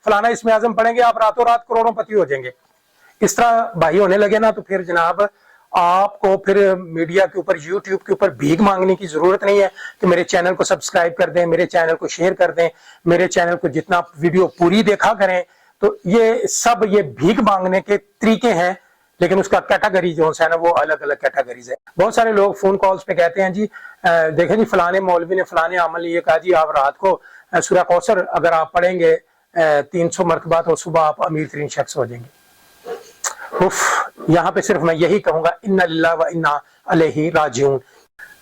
फलाना इसमें आजम पढ़ेंगे आप रातों रात करोड़ोंपति हो जाएंगे। इस तरह भाई होने लगे ना तो फिर जनाब आपको फिर मीडिया के ऊपर, यूट्यूब के ऊपर भीख मांगने की जरूरत नहीं है कि मेरे चैनल को सब्सक्राइब कर दें, मेरे चैनल को शेयर कर दें, मेरे चैनल को जितना वीडियो पूरी देखा करें। तो ये सब ये भीख मांगने के तरीके हैं, लेकिन उसका कैटेगरी जो है ना वो अलग अलग कैटेगरीज है। बहुत सारे लोग फोन कॉल्स पे कहते हैं जी देखें जी फलाने मौलवी ने फलाने आमल ये कहा जी आप रात को सूरह कौसर अगर आप पढ़ेंगे 300 मरतबा तो सुबह आप अमीर तरीन शख्स हो जाएंगे। यहाँ पे सिर्फ मैं यही कहूंगा इन्ना लिल्लाह व इन्ना अलैहि राजिऊन।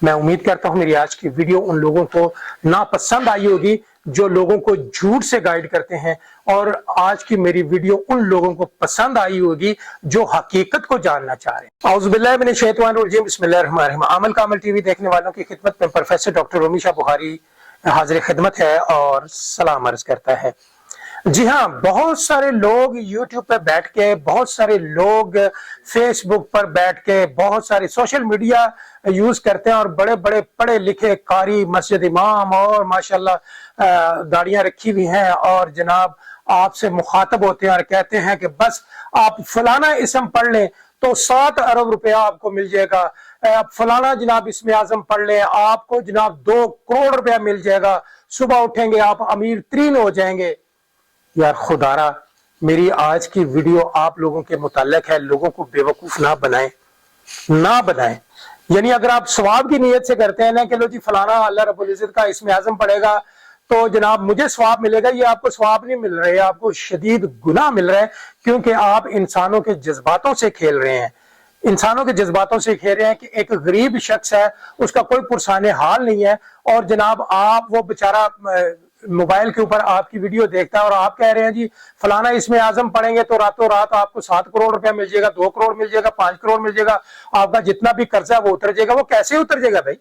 मैं उम्मीद करता हूँ मेरी आज की वीडियो उन लोगों को नापसंद आई होगी जो लोगों को झूठ से गाइड करते हैं, और आज की मेरी वीडियो उन लोगों को पसंद आई होगी जो हकीकत को जानना चाह रहे हैं। औज़ु बिल्लाहि मिनश शैतानिर रजीम, बिस्मिल्लाहिर्रहमानिर्रहीम। अमल कामल टीवी देखने वालों की खिदमत में प्रोफेसर डॉक्टर रूमी शाह बुखारी हाजिर खिदमत है और सलाम अर्ज करता है। जी हाँ, बहुत सारे लोग YouTube पे बैठ के, बहुत सारे लोग Facebook पर बैठ के, बहुत सारे सोशल मीडिया यूज करते हैं और बड़े बड़े पढ़े लिखे कारी मस्जिद इमाम और माशाल्लाह दाढ़ियां रखी हुई हैं और जनाब आपसे मुखातब होते हैं और कहते हैं कि बस आप फलाना इसम पढ़ लें तो 7 अरब रुपया आपको मिल जाएगा, आप फलाना जनाब इसमें आजम पढ़ लें आपको जनाब 2 करोड़ रुपया मिल जाएगा, सुबह उठेंगे आप अमीर तरीन हो जाएंगे। यार खुदारा, मेरी आज की वीडियो आप लोगों के मुताल्लिक है, लोगों को बेवकूफ ना बनाएं, ना बनाएं। यानी अगर आप सवाब की नीयत से करते हैं ना कि लो जी फलाना अल्लाह रब्बुल इज्जत का इसमें आजम पड़ेगा तो जनाब मुझे सवाब मिलेगा, ये आपको सवाब नहीं मिल रहा है, आपको शदीद गुनाह मिल रहा है, क्योंकि आप इंसानों के जज्बातों से खेल रहे हैं। इंसानों के जज्बातों से खेल रहे हैं कि एक गरीब शख्स है, उसका कोई पुरसाने हाल नहीं है, और जनाब आप वो बेचारा मोबाइल के ऊपर आपकी वीडियो देखता है और आप कह रहे हैं जी फलाना इसमें आजम पढ़ेंगे तो रातों रात आपको 7 करोड़ रुपया मिल जाएगा, 2 करोड़ मिल जाएगा, 5 करोड़ मिल जाएगा, आपका जितना भी कर्जा वो उतर जाएगा। वो कैसे उतर जाएगा भाई?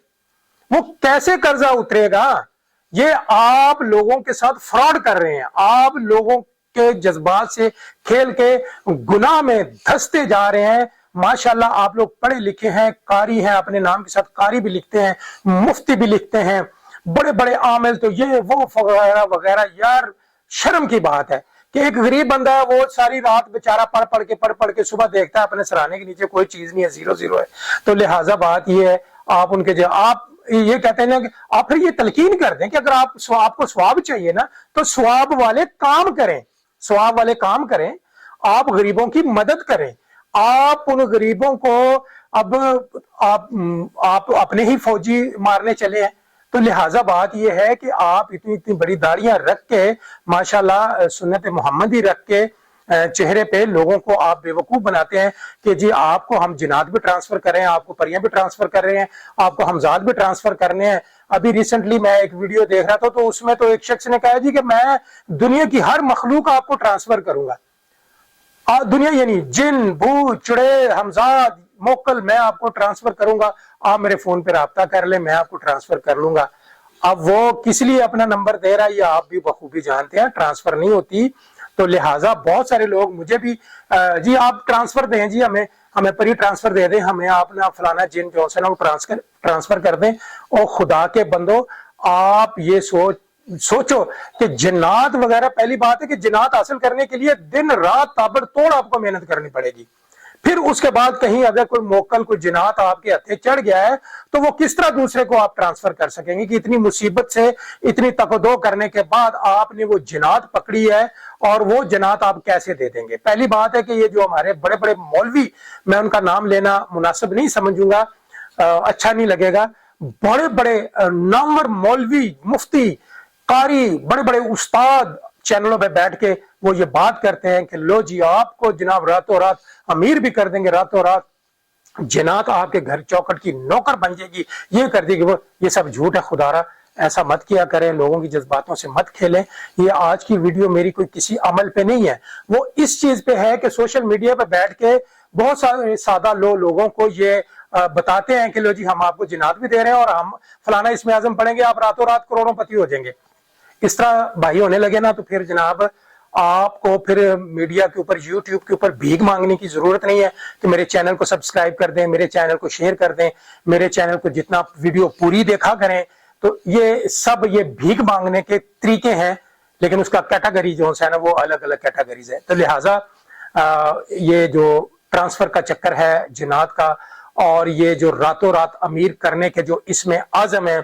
वो कैसे कर्जा उतरेगा? ये आप लोगों के साथ फ्रॉड कर रहे हैं, आप लोगों के जज्बात से खेल के गुनाह में धंसते जा रहे हैं। माशाल्लाह आप लोग पढ़े लिखे हैं, कारी हैं, अपने नाम के साथ कारी भी लिखते हैं, मुफ्ती भी लिखते हैं, बड़े बड़े आमिल तो ये वो वगैरह वगैरह। यार शर्म की बात है कि एक गरीब बंदा है वो सारी रात बेचारा पढ़ पढ़ के सुबह देखता है अपने सराहने के नीचे कोई चीज नहीं है, 0 है। तो लिहाजा बात ये है आप उनके जो आप ये कहते हैं ना कि आप फिर ये तलकीन कर दें कि अगर आपको स्वाब चाहिए ना तो स्वाब वाले काम करें, स्वाब वाले काम करें, आप गरीबों की मदद करें। आप उन गरीबों को अब आप अपने ही फौजी मारने चले हैं, तो लिहाजा बात यह है कि आप इतनी इतनी बड़ी दाढ़ियां रख के माशाल्लाह सुन्नत मोहम्मदी रख के चेहरे पे लोगों को आप बेवकूफ बनाते हैं कि जी आपको हम जिनात भी ट्रांसफर कर रहे हैं, आपको परियां भी ट्रांसफर कर रहे हैं, आपको हमजाद भी ट्रांसफर करने हैं। अभी रिसेंटली मैं एक वीडियो देख रहा था तो उसमें तो एक शख्स ने कहा जी कि मैं दुनिया की हर मखलूक आपको ट्रांसफर करूंगा, दुनिया यानी जिन भूत चुड़ैल हमजाद मोकल मैं आपको ट्रांसफर करूंगा, आप मेरे फोन पे राब्ता कर ले, मैं आपको ट्रांसफर कर लूंगा। अब वो किस लिए अपना नंबर दे रहा है ये आप भी बखूबी जानते हैं, ट्रांसफर नहीं होती। तो लिहाजा बहुत सारे लोग मुझे भी जी आप ट्रांसफर दें, जी हमें परी ट्रांसफर दे दें, हमें आप ना फलाना जिन जो है ना वो ट्रांसफर कर दें। और खुदा के बंदो आप ये सोचो कि जिन्नात वगैरह, पहली बात है कि जिन्नात हासिल करने के लिए दिन रात ताबड़तोड़ आपको मेहनत करनी पड़ेगी। फिर उसके बाद कहीं अगर कोई मोकल कोई जिनात आपके हथे चढ़ गया है तो वो किस तरह दूसरे को आप ट्रांसफर कर सकेंगे कि इतनी मुसीबत से इतनी तकदो करने के बाद आपने वो जिनात पकड़ी है और वो जिनात आप कैसे दे देंगे। पहली बात है कि ये जो हमारे बड़े बड़े मौलवी, मैं उनका नाम लेना मुनासिब नहीं समझूंगा, अच्छा नहीं लगेगा, बड़े बड़े नामवर मौलवी मुफ्ती कारी बड़े बड़े उस्ताद चैनलों पे बैठ के वो ये बात करते हैं कि लो जी आपको जनाब रातों रात अमीर भी कर देंगे, रातों रात जिनात आपके घर चौखट की नौकर बन जाएगी, ये कर देगी वो। ये सब झूठ है, खुदारा ऐसा मत किया करें, लोगों की जज्बातों से मत खेलें। ये आज की वीडियो मेरी कोई किसी अमल पे नहीं है, वो इस चीज पे है कि सोशल मीडिया पे बैठ के बहुत सारे सादा लोगों को ये बताते हैं कि लो जी हम आपको जिनात भी दे रहे हैं और हम फलाना इसमें आजम पढ़ेंगे आप रातों रात करोड़ोंपति हो जाएंगे। इस तरह भाई होने लगे ना तो फिर जनाब आपको फिर मीडिया के ऊपर, यूट्यूब के ऊपर भीख मांगने की जरूरत नहीं है कि मेरे चैनल को सब्सक्राइब कर दें, मेरे चैनल को शेयर कर दें, मेरे चैनल को जितना वीडियो पूरी देखा करें। तो ये सब ये भीख मांगने के तरीके हैं, لیکن اس کا کیٹیگری جو ہے نا وہ الگ الگ کیٹیگریز ہے. تو لہٰذا یہ جو ٹرانسفر کا چکر ہے جنات کا، اور یہ جو راتوں رات امیر کرنے کے جو اس میں عزم ہے،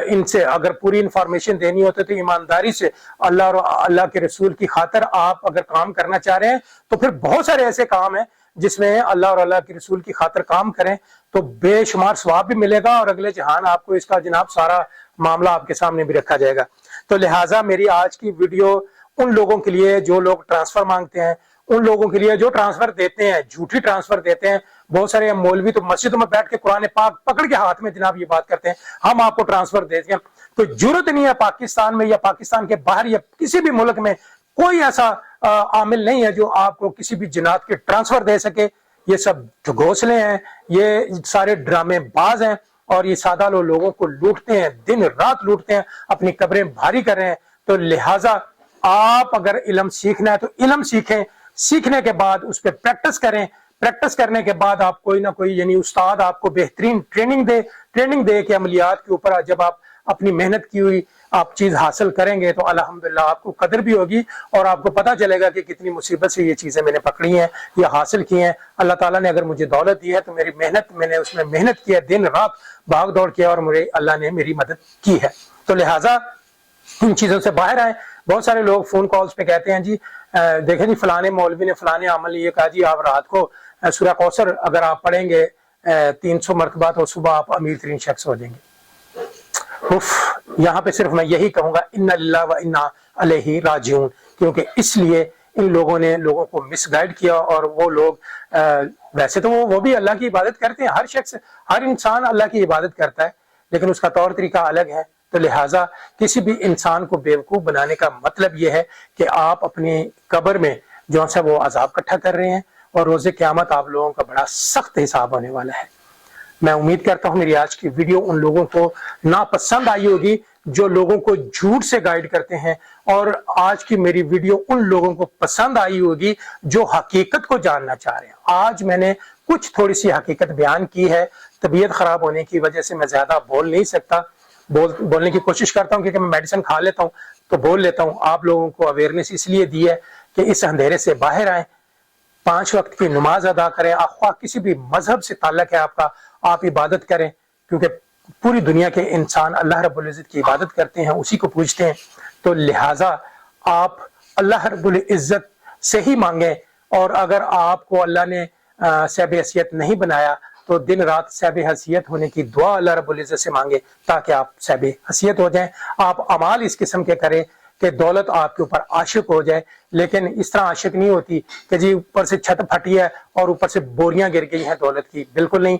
ان سے اگر پوری انفارمیشن دینی ہوتی تو ایمانداری سے اللہ اور اللہ کے رسول کی خاطر آپ اگر کام کرنا چاہ رہے ہیں تو پھر بہت سارے ایسے کام ہیں جس میں اللہ اور اللہ کے رسول کی خاطر کام کریں تو بے شمار ثواب بھی ملے گا، اور اگلے جہان آپ کو اس کا جناب سارا معاملہ آپ کے سامنے بھی رکھا جائے گا. تو لہٰذا میری آج کی ویڈیو ان لوگوں کے لیے جو لوگ ٹرانسفر مانگتے ہیں، ان لوگوں کے لیے جو ٹرانسفر دیتے ہیں، جھوٹی ٹرانسفر دیتے ہیں. بہت سارے مولوی تو مسجدوں میں بیٹھ کے قرآن پاک پکڑ کے ہاتھ میں جناب یہ بات کرتے ہیں ہم آپ کو ٹرانسفر دیتے ہیں. تو ضرورت نہیں ہے پاکستان میں یا پاکستان کے باہر یا کسی بھی ملک میں کوئی ایسا عامل نہیں ہے جو آپ کو کسی بھی جنات کے ٹرانسفر دے سکے. یہ سب گھوسلے ہیں، یہ سارے ڈرامے باز ہیں، اور یہ سادہ لوگوں کو لوٹتے ہیں، دن رات لوٹتے ہیں، اپنی قبریں بھاری کر رہے ہیں. تو لہٰذا آپ اگر علم سیکھنا ہے تو علم سیکھیں، سیکھنے کے بعد اس پہ پریکٹس کریں، پریکٹس کرنے کے بعد آپ کوئی نہ کوئی یعنی استاد آپ کو بہترین ٹریننگ دے کہ عملیات کے اوپر جب آپ اپنی محنت کی ہوئی آپ چیز حاصل کریں گے تو الحمدللہ آپ کو قدر بھی ہوگی، اور آپ کو پتہ چلے گا کہ کتنی مصیبت سے یہ چیزیں میں نے پکڑی ہیں، یہ حاصل کی ہیں. اللہ تعالیٰ نے اگر مجھے دولت دی ہے تو میری محنت، میں نے اس میں محنت کی ہے، دن رات بھاگ دوڑ کیا، اور مجھے اللہ نے میری مدد کی ہے. تو لہٰذا ان چیزوں سے باہر آئیں. بہت سارے لوگ فون کالز پہ کہتے ہیں جی دیکھیں جی فلانے مولوی نے فلانے عمل یہ کہا جی آپ رات کو سورہ کوثر اگر آپ پڑھیں گے 300 مرتبہ تو صبح آپ امیر ترین شخص ہو جائیں گے. یہاں پہ صرف میں یہی کہوں گا انا للہ و انا الیہ راجعون، کیونکہ اس لیے ان لوگوں نے لوگوں کو مس گائیڈ کیا. اور وہ لوگ ویسے تو وہ بھی اللہ کی عبادت کرتے ہیں، ہر شخص ہر انسان اللہ کی عبادت کرتا ہے، لیکن اس کا طور طریقہ الگ ہے. تو لہٰذا کسی بھی انسان کو بیوقوف بنانے کا مطلب یہ ہے کہ آپ اپنی قبر میں جو سا وہ عذاب اکٹھا کر رہے ہیں، اور روز قیامت آپ لوگوں کا بڑا سخت حساب ہونے والا ہے. میں امید کرتا ہوں میری آج کی ویڈیو ان لوگوں کو ناپسند آئی ہوگی جو لوگوں کو جھوٹ سے گائیڈ کرتے ہیں، اور آج کی میری ویڈیو ان لوگوں کو پسند آئی ہوگی جو حقیقت کو جاننا چاہ رہے ہیں. آج میں نے کچھ تھوڑی سی حقیقت بیان کی ہے، طبیعت خراب ہونے کی وجہ سے میں زیادہ بول نہیں سکتا، بولنے کی کوشش کرتا ہوں کیونکہ میں میڈیسن کھا لیتا ہوں تو بول لیتا ہوں. آپ لوگوں کو اویئرنیس اس لیے دی ہے کہ اس اندھیرے سے باہر آئیں، 5 وقت کی نماز ادا کریں، خواہ کسی بھی مذہب سے تعلق ہے آپ کا، آپ عبادت کریں، کیونکہ پوری دنیا کے انسان اللہ رب العزت کی عبادت کرتے ہیں، اسی کو پوجتے ہیں. تو لہٰذا آپ اللہ رب العزت سے ہی مانگیں، اور اگر آپ کو اللہ نے صاحب حیثیت نہیں بنایا تو دن رات صاحب حیثیت ہونے کی دعا اللہ رب العزت سے مانگے تاکہ آپ صاحب حیثیت ہو جائیں. آپ اعمال اس قسم کے کریں کہ دولت آپ کے اوپر عاشق ہو جائے، لیکن اس طرح عاشق نہیں ہوتی کہ جی اوپر سے چھت پھٹی ہے اور اوپر سے بوریاں گر گئی ہیں دولت کی. بالکل نہیں،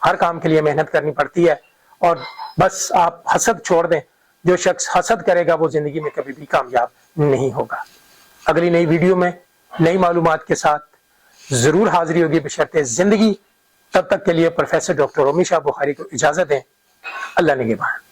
ہر کام کے لیے محنت کرنی پڑتی ہے، اور بس آپ حسد چھوڑ دیں. جو شخص حسد کرے گا وہ زندگی میں کبھی بھی کامیاب نہیں ہوگا. اگلی نئی ویڈیو میں نئی معلومات کے ساتھ ضرور حاضری ہوگی بشرط زندگی. تب تک کے لیے پروفیسر ڈاکٹر رومی شاہ بخاری کو اجازت دیں. اللہ نگہبان.